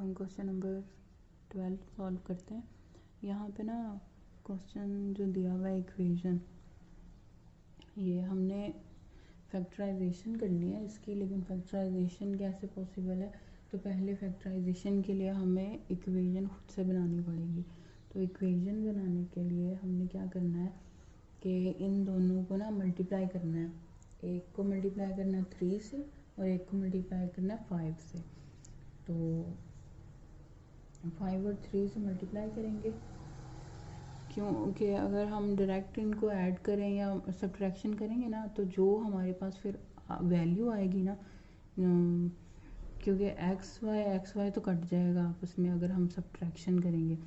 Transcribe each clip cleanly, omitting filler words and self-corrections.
हम question number 12 solve करते हैं। यहाँ पे ना क्वेश्चन जो दिया हुआ है इक्वेशन, ये हमने फैक्टराइजेशन करनी है इसकी, लेकिन फैक्टराइजेशन कैसे पॉसिबल है? तो पहले फैक्टराइजेशन के लिए हमें इक्वेशन खुद से बनानी पड़ेगी। तो इक्वेशन बनाने के लिए हमने क्या करना है कि इन दोनों को ना मल्टीप्लाई करना है। एक को मल्टीप्लाई करना है 3 से और एक को मल्टीप्लाई करना है 5 से। तो 5 और 3 से मल्टीप्लाई करेंगे, क्योंकि अगर हम डायरेक्ट इनको ऐड करें या सब्ट्रैक्शन करेंगे ना, तो जो हमारे पास फिर वैल्यू आएगी ना, क्योंकि एक्स वाई तो कट जाएगा आपस में अगर हम सब्ट्रैक्शन करेंगे,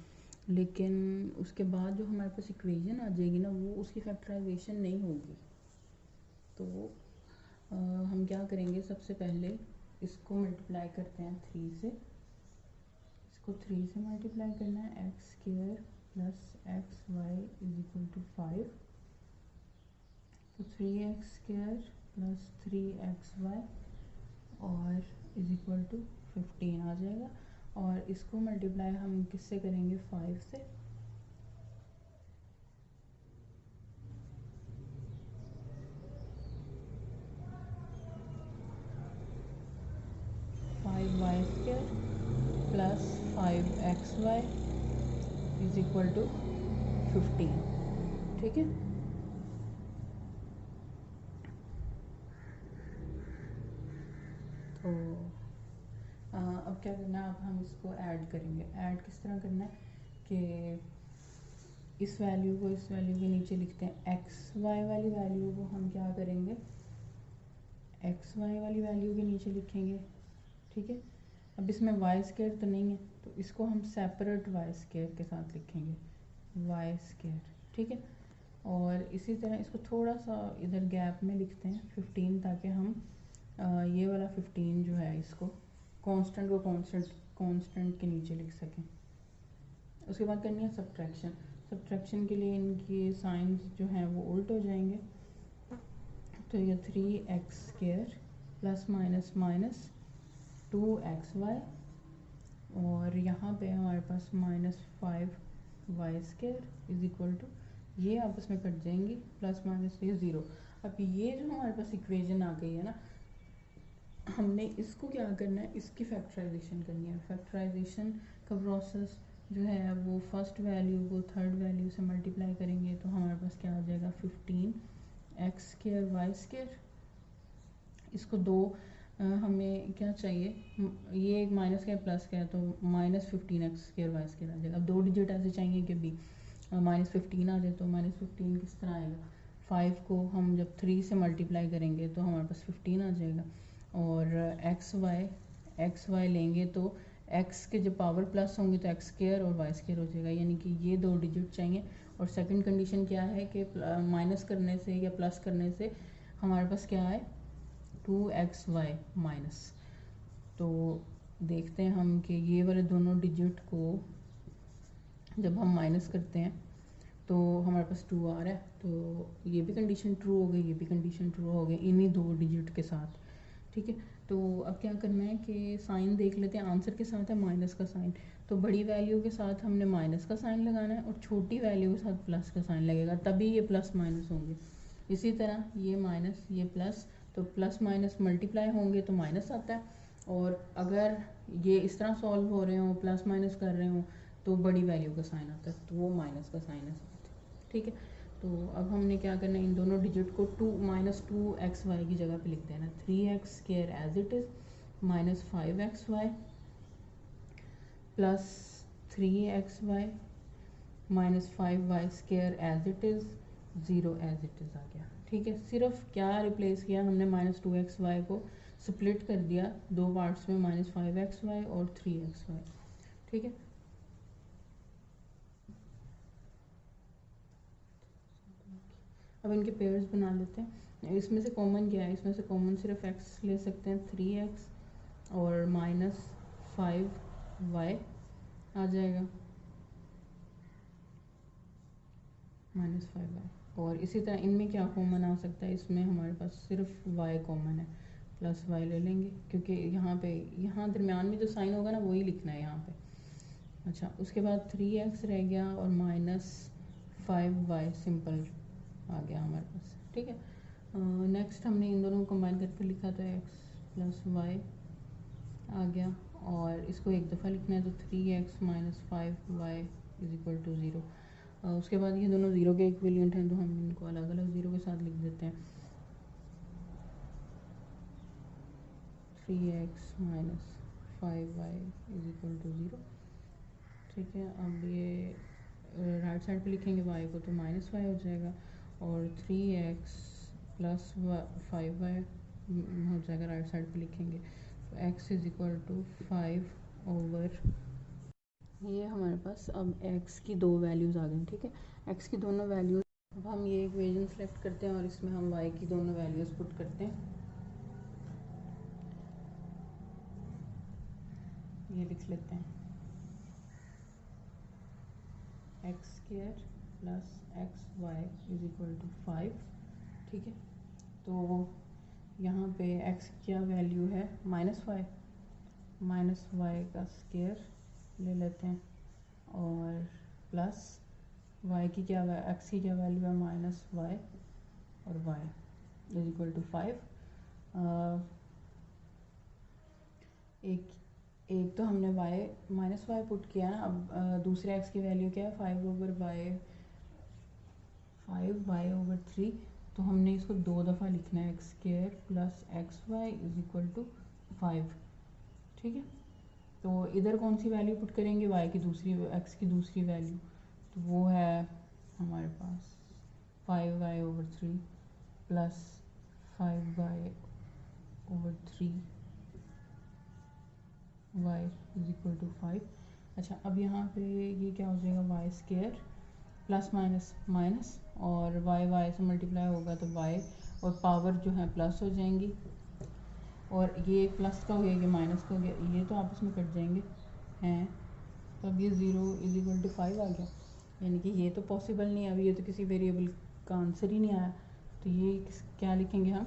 लेकिन उसके बाद जो हमारे पास इक्वेशन आ जाएगी ना, वो उसकी फैक्टराइजेशन नहीं होगी। तो हम क्या करेंगे, सबसे पहले इसको मल्टीप्लाई करते हैं 3 से। इसको 3 से मल्टीप्लाई करना है, X square plus X Y is equal to 5। तो 3x स्क्वायर प्लस 3xy और इज इक्वल टू 15 आ जाएगा। और इसको मल्टीप्लाई हम किससे करेंगे? 5 से। y square plus 5xy is equal to 15। ठीक है, तो अब क्या करना है, अब हम इसको ऐड करेंगे। ऐड किस तरह करना है कि इस वैल्यू को इस वैल्यू के नीचे लिखते हैं। एक्स वाई वाली वैल्यू को हम क्या करेंगे, एक्स वाई वाली वैल्यू के नीचे लिखेंगे। ठीक है, अब इसमें वाई स्क्वायर तो नहीं है, तो इसको हम सेपरेट वाई स्क्वायर के साथ लिखेंगे, वाई स्क्वायर। ठीक है, और इसी तरह इसको थोड़ा सा इधर गैप में लिखते हैं 15, ताकि हम ये वाला 15 जो है इसको कांस्टेंट को कांस्टेंट के नीचे लिख सकें। उसके बाद करनी है सब्ट्रैक्शन। सब्ट्रैक्शन के लिए इनकी साइंस जो हैं वो उल्ट हो जाएंगे। तो ये 3x square plus minus minus 2xy, और यहाँ पे हमारे पास -5y square is equal to, ये आपस में कट जाएंगी, प्लस माइनस ये 0। अब ये जो हमारे पास इक्वेशन आ गई है ना, हमने इसको क्या करना है, इसकी फैक्टराइजेशन करनी है। फैक्टराइजेशन का प्रोसेस जो है वो फर्स्ट वैल्यू को थर्ड वैल्यू से मल्टीप्लाई करेंगे, तो हमारे पास क्या आ जाएगा 15x स्क्वायर वाई स्क्वायर। इसको दो हमें क्या चाहिए, ये एक माइनस का है प्लस का है, तो -15x स्क्वायर वाई स्क्वायर आ जाएगा। अब दो डिजिट ऐसे चाहिए कि भी -15 आ जाए, तो -15 किस तरह आएगा, 5 को हम जब 3 से मल्टीप्लाई करेंगे तो हमारे पास 15 आ जाएगा। और एक्स वाई लेंगे तो एक्स के जब पावर प्लस होंगे तो एक्स स्क्वायर और वाई स्क्वायर हो जाएगा, यानी कि ये दो डिजिट चाहिए। और सेकंड कंडीशन क्या है कि माइनस करने से या प्लस करने से हमारे पास क्या है, 2xy माइनस। तो देखते हैं हम कि ये वाले दोनों डिजिट को जब हम माइनस करते हैं तो हमारे पास 2 आ रहा है, तो ये भी कंडीशन ट्रू हो गई, ये भी कंडीशन ट्रू हो गई इन्हीं दो डिजिट के साथ। ठीक है, तो अब क्या करना है कि साइन देख लेते हैं। आंसर के साथ है माइनस का साइन, तो बड़ी वैल्यू के साथ हमने माइनस का साइन लगाना है, और छोटी वैल्यू के साथ प्लस का साइन लगेगा, तभी ये प्लस माइनस होंगे। इसी तरह ये माइनस ये प्लस, तो प्लस माइनस मल्टीप्लाई होंगे तो माइनस आता है। और अगर ये इस तरह सॉल्व हो रहे हो, प्लस माइनस कर रहे हो, तो बड़ी वैल्यू का साइन आता है, तो वो माइनस का साइन है। ठीक है, तो अब हमने क्या करना है, इन दोनों डिजिट को -2xy की जगह पे लिख देना। 3x square as it is -5xy plus 3xy -5y square as it is 0 as it is आ गया। ठीक है, सिर्फ क्या रिप्लेस किया हमने, -2xy को स्प्लिट कर दिया दो पार्ट्स में, -5xy और 3xy। ठीक है, अब इनके पेयर्स बना लेते हैं। इसमें से कॉमन क्या है, इसमें से कॉमन सिर्फ x ले सकते हैं, 3x और -5y आ जाएगा, -5y। और इसी तरह इनमें क्या कॉमन आ सकता है, इसमें हमारे पास सिर्फ y कॉमन है, प्लस वाई ले लेंगे, क्योंकि यहाँ दरमियान में जो साइन होगा ना वही लिखना है यहाँ पे। अच्छा, उसके बाद 3x रह गया और -5y सिंपल आ गया हमारे पास, ठीक है। नेक्स्ट हमने इन दोनों को कंबाइन करके लिखा तो x + y आ गया, और इसको एक दफ़ा लिखना है तो 3x - 5y = 0। उसके बाद ये दोनों ज़ीरो के इक्विवेलेंट हैं, तो हम इनको अलग अलग ज़ीरो के साथ लिख देते हैं। 3x - 5y = 0, ठीक है। अब ये राइट साइड पे लिखेंगे y को तो -y हो जाएगा, और 3x + 5y हो जाएगा, राइट साइड पे लिखेंगे तो x = 5/, ये हमारे पास अब x की दो वैल्यूज़ आ गई, ठीक है। x की दोनों वैल्यूज़, अब हम ये इक्वेशन सेलेक्ट करते हैं और इसमें हम y की दोनों वैल्यूज़ पुट करते हैं। ये लिख लेते हैं x² + xy = 5, ठीक है। तो यहाँ पे x क्या वैल्यू है, -y का स्क्वायर ले लेते हैं, और प्लस y की क्या x की क्या वैल्यू है, -y, और y = 5। एक तो हमने -y पुट किया ना, अब दूसरे x की वैल्यू क्या है, 5/3, तो हमने इसको दो दफ़ा लिखना है, x² + xy = 5, ठीक है। तो इधर कौन सी वैल्यू पुट करेंगे, y की दूसरी, x की दूसरी वैल्यू, तो वो है हमारे पास 5/3 + 5/3 y = 5। अच्छा, अब यहाँ पे ये क्या हो जाएगा, y² प्लस माइनस माइनस, और y से मल्टीप्लाई होगा तो y और पावर जो है प्लस हो जाएंगी, और ये प्लस का हो गया, ये माइनस का हो गया, ये तो आपस में कट जाएंगे हैं, तो अब ये 0 = 5 आ गया। यानी कि ये तो पॉसिबल नहीं है, अभी ये तो किसी वेरिएबल का आंसर ही नहीं आया, तो ये क्या लिखेंगे हम,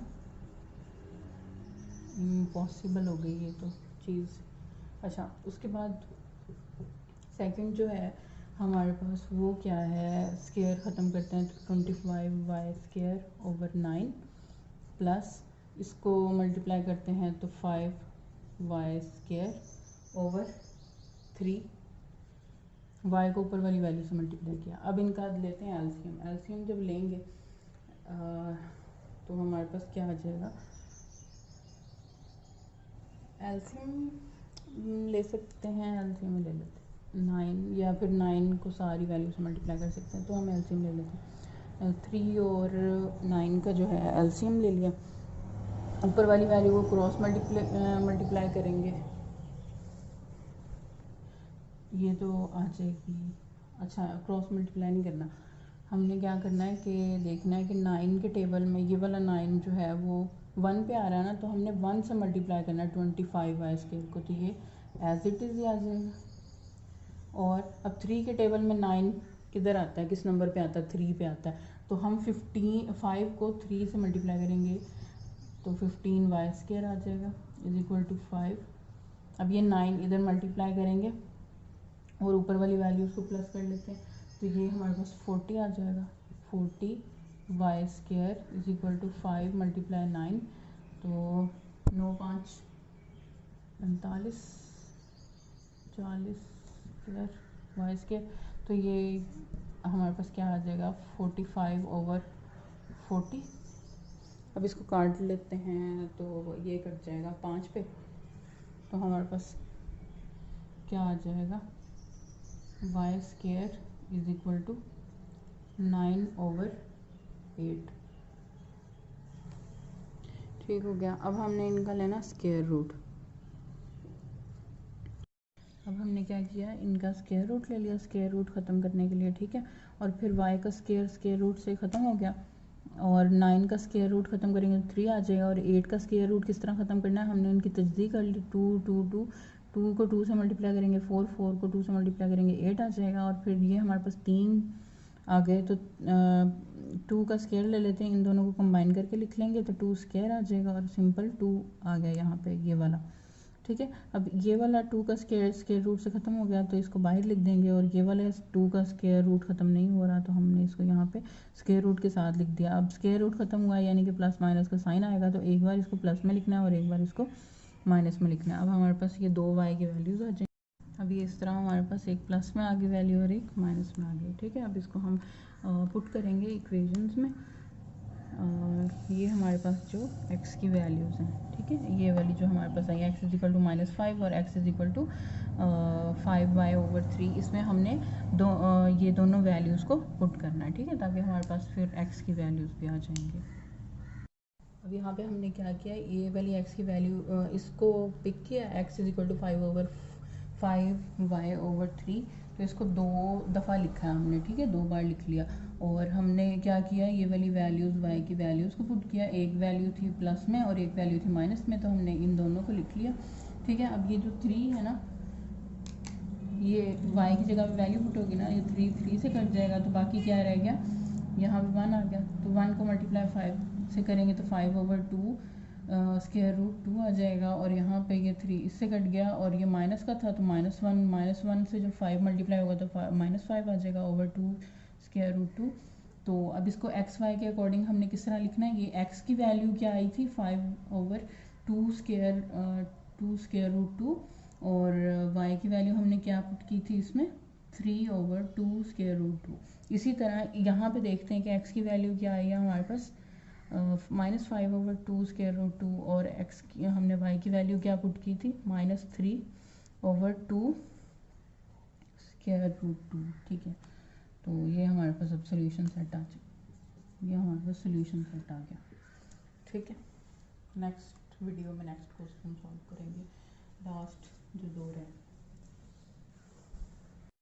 इम्पॉसिबल हो गई ये तो चीज़। अच्छा, उसके बाद सेकंड जो है हमारे पास वो क्या है, स्क्वायर ख़त्म करते हैं तो 25y² / 9 प्लस इसको मल्टीप्लाई करते हैं तो 5y² / 3, y को ऊपर वाली वैल्यू से मल्टीप्लाई किया। अब इनका लेते हैं एलसीएम। एलसीएम जब लेंगे तो हमारे पास क्या आ जाएगा, एलसीएम ले सकते हैं, एलसीएम ले लेते हैं 9, या फिर 9 को सारी वैल्यू से मल्टीप्लाई कर सकते हैं, तो हम एलसीएम ले लेते हैं। 3 और 9 का जो है एलसीएम ले लिया, ऊपर वाली वैल्यू को क्रॉस मल्टीप्लाई करेंगे, ये तो आ जाएगी। अच्छा, क्रॉस मल्टीप्लाई नहीं करना, हमने क्या करना है कि देखना है कि 9 के टेबल में ये वाला 9 जो है वो 1 पे आ रहा है ना, तो हमने 1 से मल्टीप्लाई करना है 25y² को, तो ये एज इट इज़ ही आ जाएगा। और अब 3 के टेबल में 9 किधर आता है, किस नंबर पे आता है, 3 पे आता है, तो हम 5 को 3 से मल्टीप्लाई करेंगे तो 15y² आ जाएगा = 5। अब ये 9 इधर मल्टीप्लाई करेंगे और ऊपर वाली वैल्यूज़ को प्लस कर लेते हैं, तो ये हमारे पास 40 आ जाएगा, 40y² = 5 × 9, तो 9 5 45 40 प्लस y², तो ये हमारे पास क्या आ जाएगा, 45/40। अब इसको काट लेते हैं तो ये कट जाएगा 5 पे, तो हमारे पास क्या आ जाएगा, y² = 9/8, ठीक हो गया। अब हमने इनका लेना स्क्वायर रूट, अब हमने क्या किया, इनका स्क्वायर रूट ले लिया स्क्वायर रूट ख़त्म करने के लिए, ठीक है। और फिर y का स्क्वायर रूट से ख़त्म हो गया, और 9 का स्क्वायर रूट ख़त्म करेंगे तो 3 आ जाएगा, और 8 का स्क्वायर रूट किस तरह ख़त्म करना है, हमने उनकी तजदीद कर ली, 2 को 2 से मल्टीप्लाई करेंगे 4 को 2 से मल्टीप्लाई करेंगे 8 आ जाएगा, और फिर ये हमारे पास 3 आ गए तो 2 का स्क्वायर ले लेते हैं, इन दोनों को कंबाइन करके लिख लेंगे तो 2 स्क्वायर आ जाएगा और सिंपल 2 आ गया यहाँ पे ये वाला। ठीक है, अब ये वाला 2 का स्क्वायर रूट से ख़त्म हो गया तो इसको बाहर लिख देंगे, और ये वाला 2 का स्क्वायर रूट ख़त्म नहीं हो रहा तो हमने इसको यहाँ पे स्क्वायर रूट के साथ लिख दिया। अब स्क्वायर रूट ख़त्म हुआ यानी कि प्लस माइनस का साइन आएगा, तो एक बार इसको प्लस में लिखना है और एक बार इसको माइनस में लिखना है। अब हमारे पास ये 2 y की वैल्यूज़ आ जाएंगी। अब ये इस तरह हमारे पास एक प्लस में आ गई वैल्यू और एक माइनस में आ गई। ठीक है, अब इसको हम पुट करेंगे इक्वेशंस में, और ये हमारे पास जो x की वैल्यूज़ हैं, ठीक है, ये वाली जो हमारे पास आई x इज इक्वल टू -5 और x is equal to 5y/3, इसमें हमने ये दोनों वैल्यूज़ को पुट करना है। ठीक है, ताकि हमारे पास फिर x की वैल्यूज़ भी आ जाएंगे। अब यहाँ पे हमने क्या किया, ये वाली x की वैल्यू इसको पिक किया, x is equal to 5/5y/3, तो इसको 2 दफ़ा लिखा है हमने। ठीक है, 2 बार लिख लिया, और हमने क्या किया, ये वाली वैल्यूज़ y की वैल्यूज़ को पुट किया, एक वैल्यू थी प्लस में और एक वैल्यू थी माइनस में, तो हमने इन दोनों को लिख लिया। ठीक है, अब ये जो 3 है ना, ये y की जगह वैल्यू पुट होगी ना, ये 3 से कट जाएगा, तो बाकी क्या रह गया, यहाँ पे 1 आ गया, तो 1 को मल्टीप्लाई 5 से करेंगे तो 5/2 स्क्वायर रूट 2 आ जाएगा, और यहाँ पे ये 3 इससे कट गया, और ये माइनस का था तो -1 से जब 5 मल्टीप्लाई होगा तो -5 आ जाएगा ओवर 2 स्क्वायर रूट 2। तो अब इसको एक्स वाई के अकॉर्डिंग हमने किस तरह लिखना है, ये एक्स की वैल्यू क्या आई थी 5/2 स्क्वायर रूट 2, और y की वैल्यू हमने क्या पुट की थी इसमें 3/2 स्क्वायर रूट 2। इसी तरह यहाँ पे देखते हैं कि x की वैल्यू क्या आई है हमारे पास -5/2 स्क्वायर रूट 2, और x की हमने y की वैल्यू क्या पुट की थी -3/2 स्क्वायर रूट 2। ठीक है, तो ये हमारे पास अब सोल्यूशन सेट आ जाए, ये हमारे पास सोल्यूशन सेट आ गया। ठीक है, नेक्स्ट वीडियो में नेक्स्ट क्वेश्चन सॉल्व करेंगे, लास्ट जो 2 रहे।